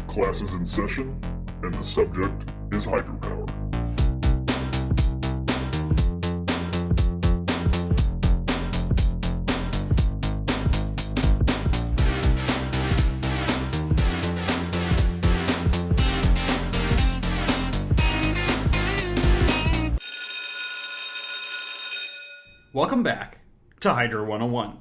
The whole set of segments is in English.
Class is in session, and the subject is hydropower. Welcome back to Hydro 101,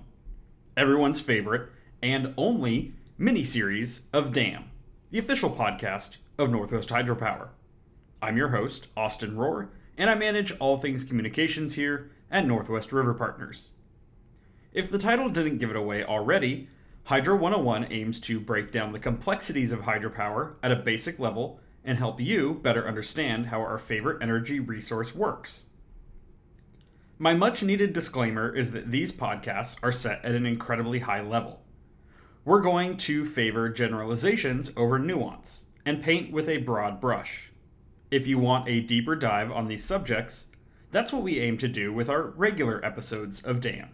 everyone's favorite and only mini-series of DAM, the official podcast of Northwest Hydropower. I'm your host, Austin Rohr, and I manage all things communications here at Northwest River Partners. If the title didn't give it away already, Hydro 101 aims to break down the complexities of hydropower at a basic level and help you better understand how our favorite energy resource works. My much-needed disclaimer is that these podcasts are set at an incredibly high level. We're going to favor generalizations over nuance and paint with a broad brush. If you want a deeper dive on these subjects, that's what we aim to do with our regular episodes of DAM.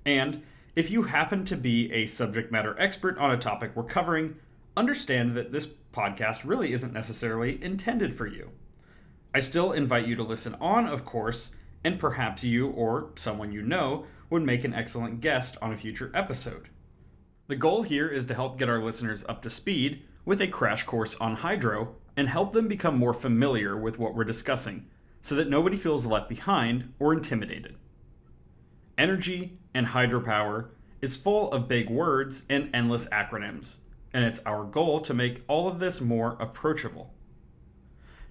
And if you happen to be a subject matter expert on a topic we're covering, understand that this podcast really isn't necessarily intended for you. I still invite you to listen on, of course, and perhaps you or someone you know would make an excellent guest on a future episode. The goal here is to help get our listeners up to speed with a crash course on hydro and help them become more familiar with what we're discussing so that nobody feels left behind or intimidated. Energy and hydropower is full of big words and endless acronyms, and it's our goal to make all of this more approachable.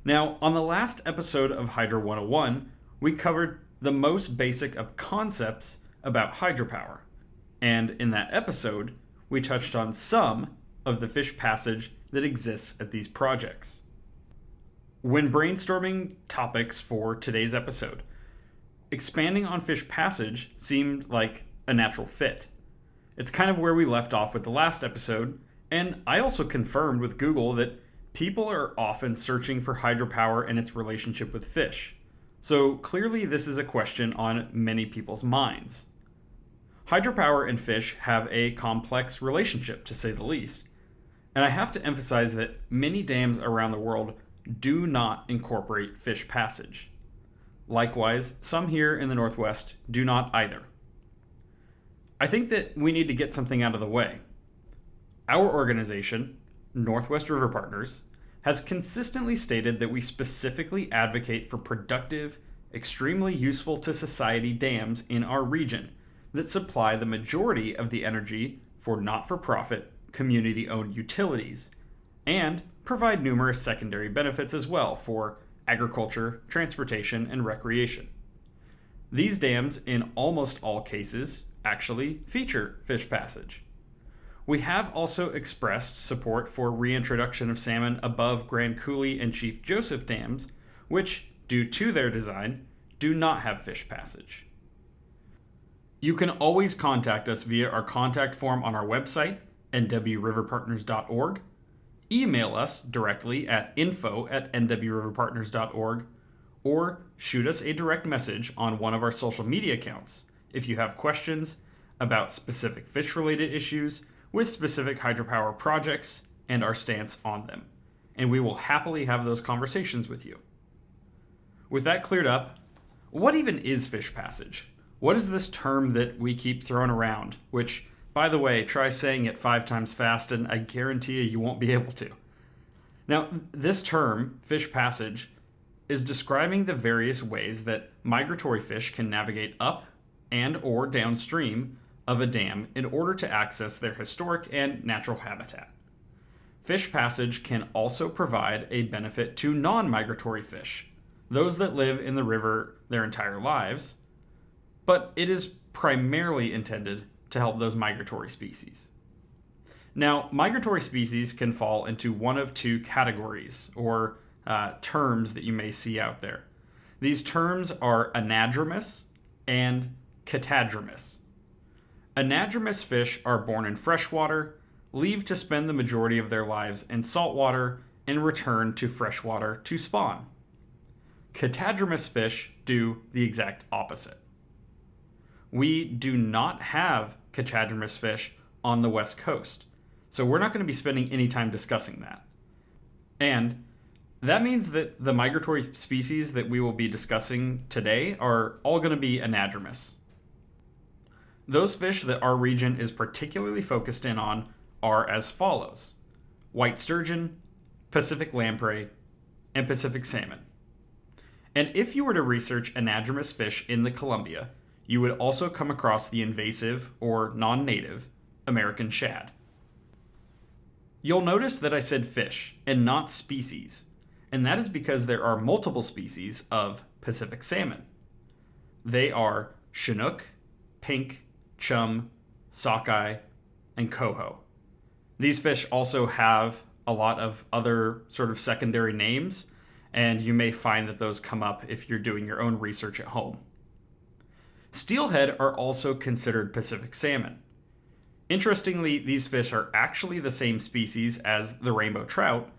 Now, on the last episode of Hydro 101, we covered the most basic of concepts about hydropower, and in that episode, we touched on some of the fish passage that exists at these projects. When brainstorming topics for today's episode, expanding on fish passage seemed like a natural fit. It's kind of where we left off with the last episode, and I also confirmed with Google that people are often searching for hydropower and its relationship with fish. So clearly this is a question on many people's minds. Hydropower and fish have a complex relationship, to say the least. And I have to emphasize that many dams around the world do not incorporate fish passage. Likewise, some here in the Northwest do not either. I think that we need to get something out of the way. Our organization, Northwest River Partners, has consistently stated that we specifically advocate for productive, extremely useful to society dams in our region that supply the majority of the energy for not-for-profit, community-owned utilities, and provide numerous secondary benefits as well for agriculture, transportation, and recreation. These dams, in almost all cases, actually feature fish passage. We have also expressed support for reintroduction of salmon above Grand Coulee and Chief Joseph dams, which, due to their design, do not have fish passage. You can always contact us via our contact form on our website, nwriverpartners.org, email us directly at info@nwriverpartners.org, or shoot us a direct message on one of our social media accounts if you have questions about specific fish-related issues with specific hydropower projects and our stance on them, and we will happily have those conversations with you. With that cleared up, what even is fish passage? What is this term that we keep throwing around, which, by the way, try saying it 5 times fast and I guarantee you won't be able to. Now, this term, fish passage, is describing the various ways that migratory fish can navigate up and or downstream of a dam in order to access their historic and natural habitat. Fish passage can also provide a benefit to non-migratory fish, those that live in the river their entire lives, but it is primarily intended to help those migratory species. Now, migratory species can fall into one of two categories, or terms that you may see out there. These terms are anadromous and catadromous. Anadromous fish are born in freshwater, leave to spend the majority of their lives in saltwater, and return to freshwater to spawn. Catadromous fish do the exact opposite. We do not have catadromous fish on the West Coast, So we're not going to be spending any time discussing that. And that means that the migratory species that we will be discussing today are all going to be anadromous. Those fish that our region is particularly focused in on are as follows: white sturgeon, Pacific lamprey, and Pacific salmon. And if you were to research anadromous fish in the Columbia, you would also come across the invasive or non-native American shad. You'll notice that I said fish and not species, and that is because there are multiple species of Pacific salmon. They are Chinook, pink, chum, sockeye, and coho. These fish also have a lot of other sort of secondary names, and you may find that those come up if you're doing your own research at home. Steelhead are also considered Pacific salmon. Interestingly, these fish are actually the same species as the rainbow trout,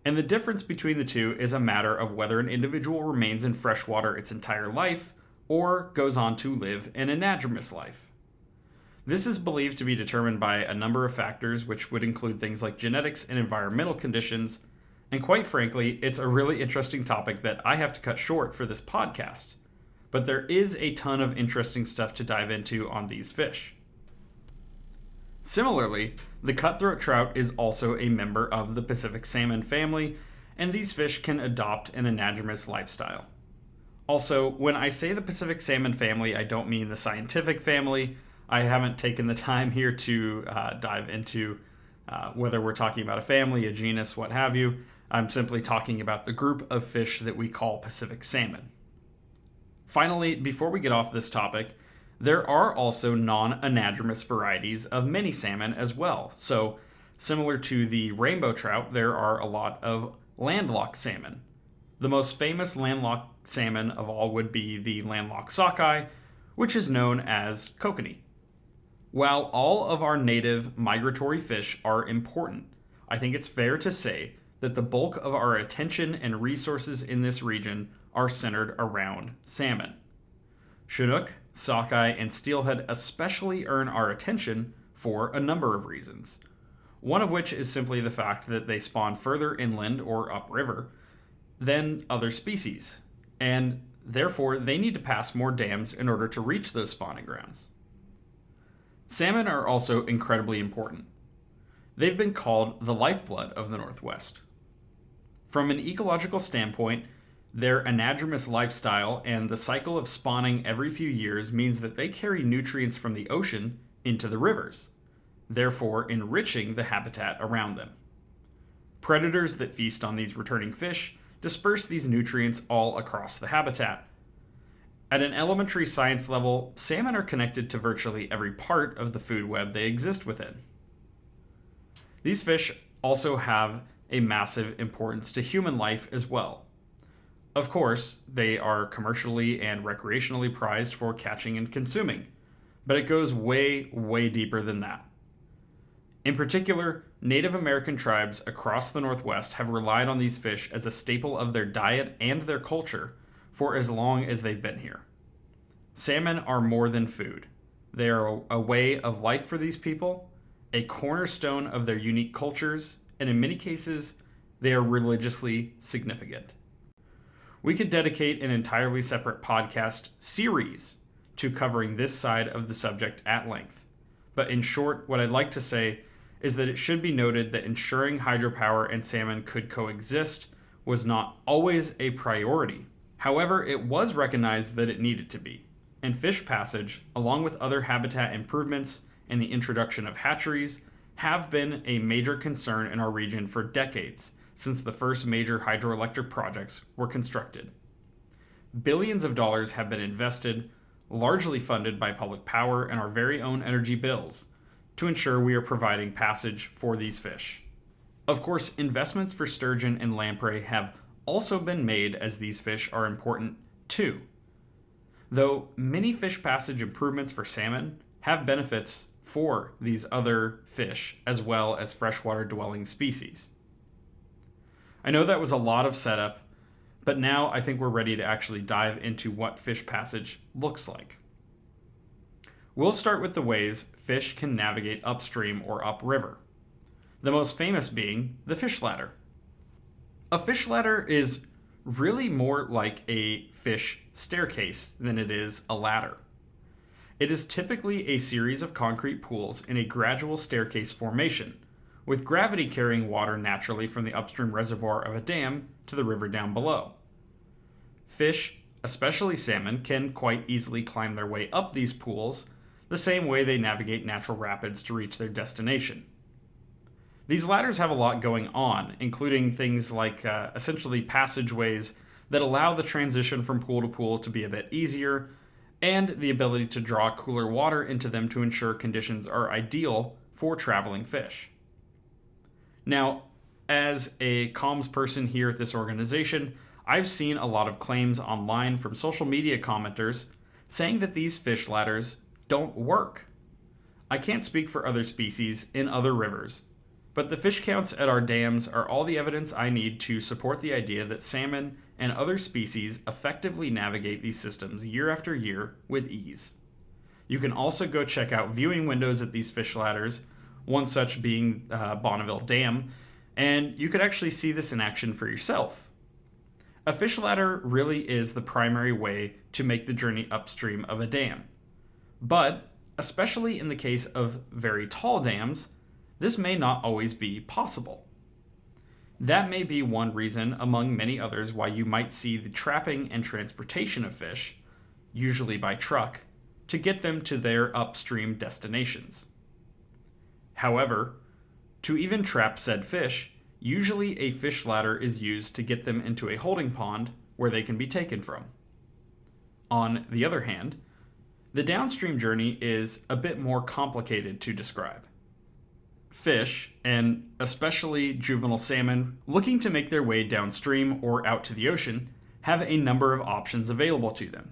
and the difference between the two is a matter of whether an individual remains in freshwater its entire life or goes on to live an anadromous life. This is believed to be determined by a number of factors, which would include things like genetics and environmental conditions, and quite frankly, it's a really interesting topic that I have to cut short for this podcast. But there is a ton of interesting stuff to dive into on these fish. Similarly, the cutthroat trout is also a member of the Pacific salmon family, and these fish can adopt an anadromous lifestyle. Also, when I say the Pacific salmon family, I don't mean the scientific family. I haven't taken the time here to dive into whether we're talking about a family, a genus, what have you. I'm simply talking about the group of fish that we call Pacific salmon. Finally, before we get off this topic, there are also non-anadromous varieties of mini salmon as well. So, similar to the rainbow trout, there are a lot of landlocked salmon. The most famous landlocked salmon of all would be the landlocked sockeye, which is known as kokanee. While all of our native migratory fish are important, I think it's fair to say that the bulk of our attention and resources in this region are centered around salmon. Chinook, sockeye, and steelhead especially earn our attention for a number of reasons. One of which is simply the fact that they spawn further inland or upriver than other species, and therefore they need to pass more dams in order to reach those spawning grounds. Salmon are also incredibly important. They've been called the lifeblood of the Northwest. From an ecological standpoint, their anadromous lifestyle and the cycle of spawning every few years means that they carry nutrients from the ocean into the rivers, therefore enriching the habitat around them. Predators that feast on these returning fish disperse these nutrients all across the habitat. At an elementary science level, salmon are connected to virtually every part of the food web they exist within. These fish also have a massive importance to human life as well. Of course, they are commercially and recreationally prized for catching and consuming, but it goes way, way deeper than that. In particular, Native American tribes across the Northwest have relied on these fish as a staple of their diet and their culture for as long as they've been here. Salmon are more than food. They are a way of life for these people, a cornerstone of their unique cultures, and in many cases, they are religiously significant. We could dedicate an entirely separate podcast series to covering this side of the subject at length. But in short, what I'd like to say is that it should be noted that ensuring hydropower and salmon could coexist was not always a priority. However, it was recognized that it needed to be, and fish passage, along with other habitat improvements and the introduction of hatcheries, have been a major concern in our region for decades, since the first major hydroelectric projects were constructed. Billions of dollars have been invested, largely funded by public power and our very own energy bills, to ensure we are providing passage for these fish. Of course, investments for sturgeon and lamprey have also been made, as these fish are important too. Though many fish passage improvements for salmon have benefits for these other fish as well as freshwater dwelling species. I know that was a lot of setup, but now I think we're ready to actually dive into what fish passage looks like. We'll start with the ways fish can navigate upstream or upriver. the most famous being the fish ladder. A fish ladder is really more like a fish staircase than it is a ladder. It is typically a series of concrete pools in a gradual staircase formation, with gravity carrying water naturally from the upstream reservoir of a dam to the river down below. Fish, especially salmon, can quite easily climb their way up these pools, the same way they navigate natural rapids to reach their destination. These ladders have a lot going on, including things like essentially passageways that allow the transition from pool to pool to be a bit easier, and the ability to draw cooler water into them to ensure conditions are ideal for traveling fish. Now, as a comms person here at this organization, I've seen a lot of claims online from social media commenters saying that these fish ladders don't work. I can't speak for other species in other rivers, but the fish counts at our dams are all the evidence I need to support the idea that salmon and other species effectively navigate these systems year after year with ease. You can also go check out viewing windows at these fish ladders, one such being Bonneville Dam, and you could actually see this in action for yourself. A fish ladder really is the primary way to make the journey upstream of a dam. But, especially in the case of very tall dams, this may not always be possible. That may be one reason, among many others, why you might see the trapping and transportation of fish, usually by truck, to get them to their upstream destinations. However, to even trap said fish, usually a fish ladder is used to get them into a holding pond where they can be taken from. On the other hand, the downstream journey is a bit more complicated to describe. Fish, and especially juvenile salmon, looking to make their way downstream or out to the ocean, have a number of options available to them.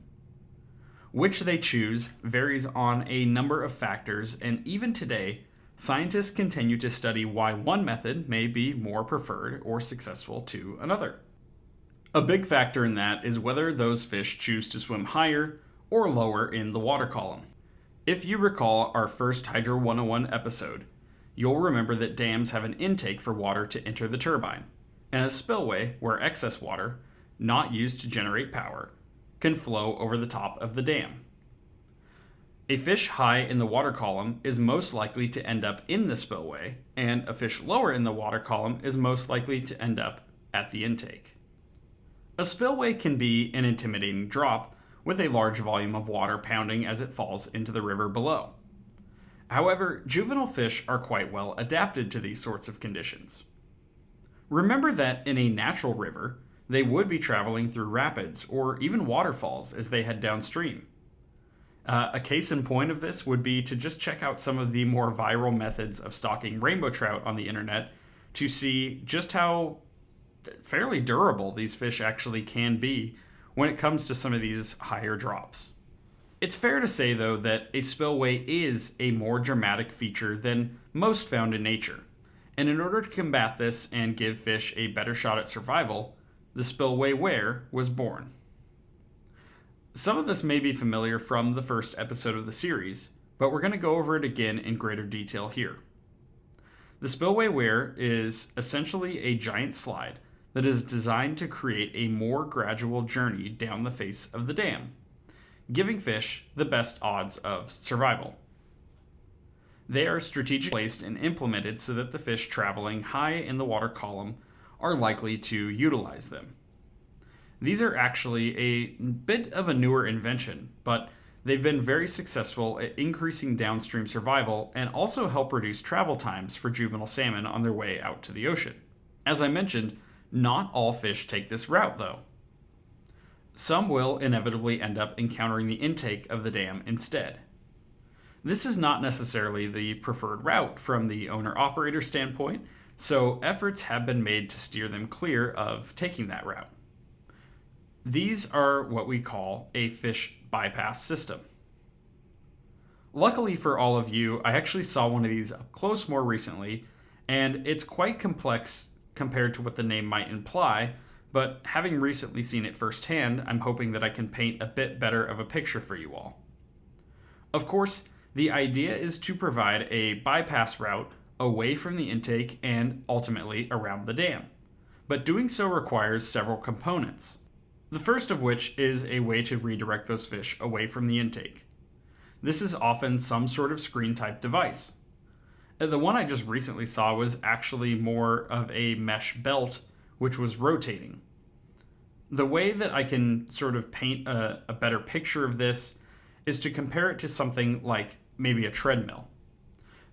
Which they choose varies on a number of factors, and even today, scientists continue to study why one method may be more preferred or successful to another. A big factor in that is whether those fish choose to swim higher or lower in the water column. If you recall our first Hydro 101 episode, you'll remember that dams have an intake for water to enter the turbine, and a spillway where excess water, not used to generate power, can flow over the top of the dam. A fish high in the water column is most likely to end up in the spillway, and a fish lower in the water column is most likely to end up at the intake. A spillway can be an intimidating drop, with a large volume of water pounding as it falls into the river below. However, juvenile fish are quite well adapted to these sorts of conditions. Remember that in a natural river, they would be traveling through rapids or even waterfalls as they head downstream. A case in point of this would be to just check out some of the more viral methods of stalking rainbow trout on the internet to see just how fairly durable these fish actually can be when it comes to some of these higher drops. It's fair to say, though, that a spillway is a more dramatic feature than most found in nature, and in order to combat this and give fish a better shot at survival, the spillway wear was born. Some of this may be familiar from the first episode of the series, but we're going to go over it again in greater detail here. The spillway wear is essentially a giant slide that is designed to create a more gradual journey down the face of the dam, giving fish the best odds of survival. They are strategically placed and implemented so that the fish traveling high in the water column are likely to utilize them. These are actually a bit of a newer invention, but they've been very successful at increasing downstream survival and also help reduce travel times for juvenile salmon on their way out to the ocean. As I mentioned, not all fish take this route, though. Some will inevitably end up encountering the intake of the dam instead. This is not necessarily the preferred route from the owner-operator standpoint, so efforts have been made to steer them clear of taking that route. These are what we call a fish bypass system. Luckily for all of you, I actually saw one of these up close more recently, and it's quite complex compared to what the name might imply, but having recently seen it firsthand, I'm hoping that I can paint a bit better of a picture for you all. Of course, the idea is to provide a bypass route away from the intake and ultimately around the dam. But doing so requires several components. The first of which is a way to redirect those fish away from the intake. This is often some sort of screen type device. The one I just recently saw was actually more of a mesh belt which was rotating. The way that I can sort of paint a better picture of this is to compare it to something like maybe a treadmill.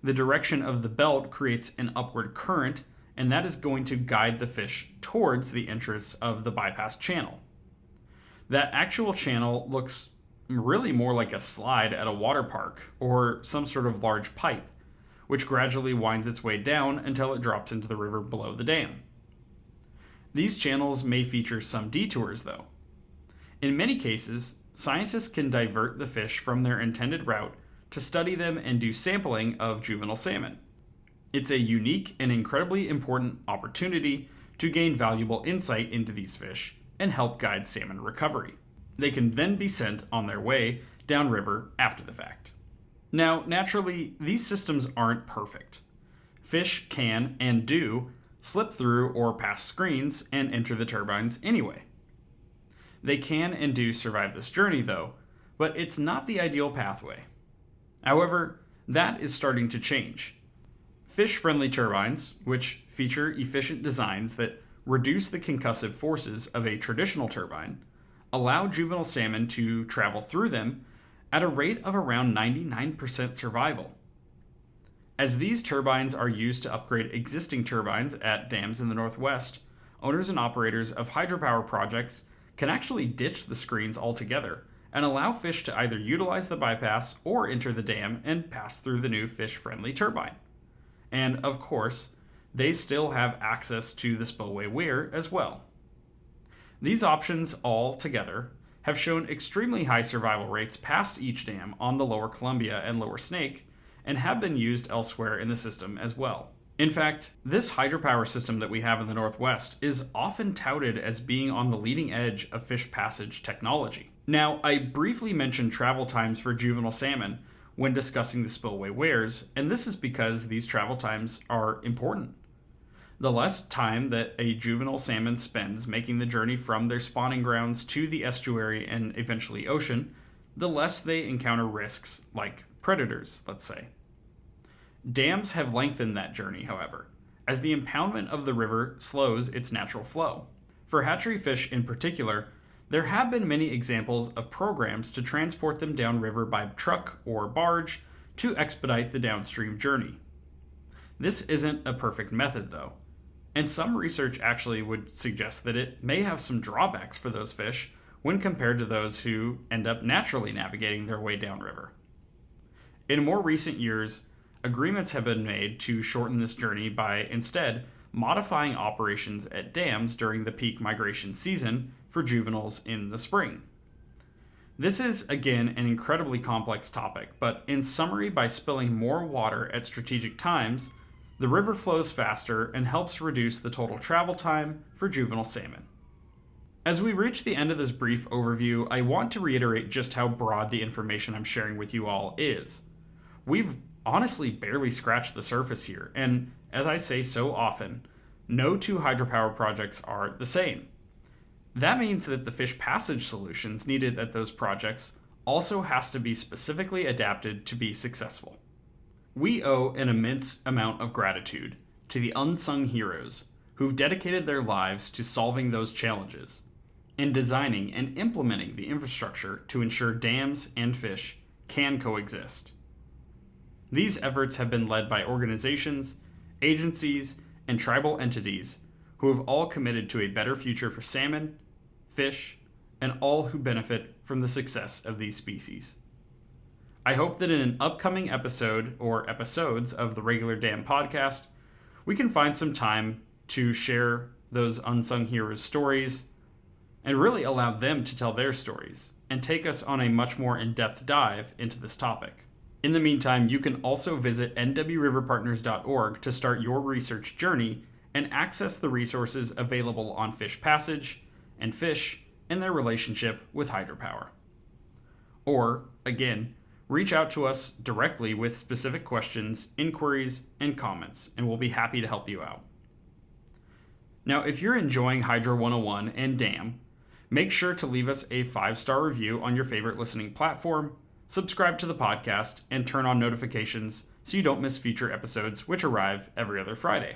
The direction of the belt creates an upward current, and that is going to guide the fish towards the entrance of the bypass channel. That actual channel looks really more like a slide at a water park or some sort of large pipe, which gradually winds its way down until it drops into the river below the dam. These channels may feature some detours, though. In many cases, scientists can divert the fish from their intended route to study them and do sampling of juvenile salmon. It's a unique and incredibly important opportunity to gain valuable insight into these fish and help guide salmon recovery. They can then be sent on their way downriver after the fact. Now, naturally, these systems aren't perfect. Fish can and do slip through or pass screens and enter the turbines anyway. They can and do survive this journey though, but it's not the ideal pathway. However, that is starting to change. Fish-friendly turbines, which feature efficient designs that reduce the concussive forces of a traditional turbine, allow juvenile salmon to travel through them at a rate of around 99% survival. As these turbines are used to upgrade existing turbines at dams in the Northwest, owners and operators of hydropower projects can actually ditch the screens altogether and allow fish to either utilize the bypass or enter the dam and pass through the new fish-friendly turbine. And of course, they still have access to the spillway weir as well. These options all together have shown extremely high survival rates past each dam on the Lower Columbia and Lower Snake, and have been used elsewhere in the system as well. In fact, this hydropower system that we have in the Northwest is often touted as being on the leading edge of fish passage technology. Now, I briefly mentioned travel times for juvenile salmon when discussing the spillway weirs, and this is because these travel times are important. The less time that a juvenile salmon spends making the journey from their spawning grounds to the estuary and eventually ocean, the less they encounter risks like predators, let's say. Dams have lengthened that journey, however, as the impoundment of the river slows its natural flow. For hatchery fish in particular, there have been many examples of programs to transport them downriver by truck or barge to expedite the downstream journey. This isn't a perfect method, though, and some research actually would suggest that it may have some drawbacks for those fish when compared to those who end up naturally navigating their way downriver. In more recent years, agreements have been made to shorten this journey by instead modifying operations at dams during the peak migration season for juveniles in the spring. This is, again, an incredibly complex topic, but in summary, by spilling more water at strategic times, the river flows faster and helps reduce the total travel time for juvenile salmon. As we reach the end of this brief overview, I want to reiterate just how broad the information I'm sharing with you all is. We've honestly barely scratched the surface here, and as I say so often, no two hydropower projects are the same. That means that the fish passage solutions needed at those projects also has to be specifically adapted to be successful. We owe an immense amount of gratitude to the unsung heroes who've dedicated their lives to solving those challenges and designing and implementing the infrastructure to ensure dams and fish can coexist. These efforts have been led by organizations, agencies, and tribal entities who have all committed to a better future for salmon, fish, and all who benefit from the success of these species. I hope that in an upcoming episode or episodes of the Regular Dam podcast, we can find some time to share those unsung heroes' stories and really allow them to tell their stories and take us on a much more in-depth dive into this topic. In the meantime, you can also visit nwriverpartners.org to start your research journey and access the resources available on fish passage and fish and their relationship with hydropower. Or, again, reach out to us directly with specific questions, inquiries, and comments, and we'll be happy to help you out. Now, if you're enjoying Hydro 101 and DAM, make sure to leave us a 5-star review on your favorite listening platform, subscribe to the podcast, and turn on notifications so you don't miss future episodes which arrive every other Friday.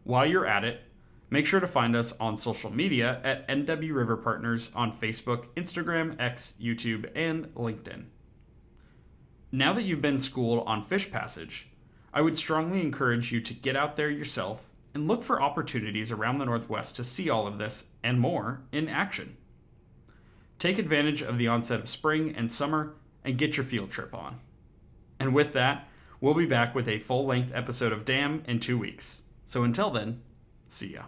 While you're at it, make sure to find us on social media at NW River Partners on Facebook, Instagram, X, YouTube, and LinkedIn. Now that you've been schooled on fish passage, I would strongly encourage you to get out there yourself and look for opportunities around the Northwest to see all of this and more in action. Take advantage of the onset of spring and summer and get your field trip on. And with that, we'll be back with a full-length episode of DAM in 2 weeks. So until then, see ya.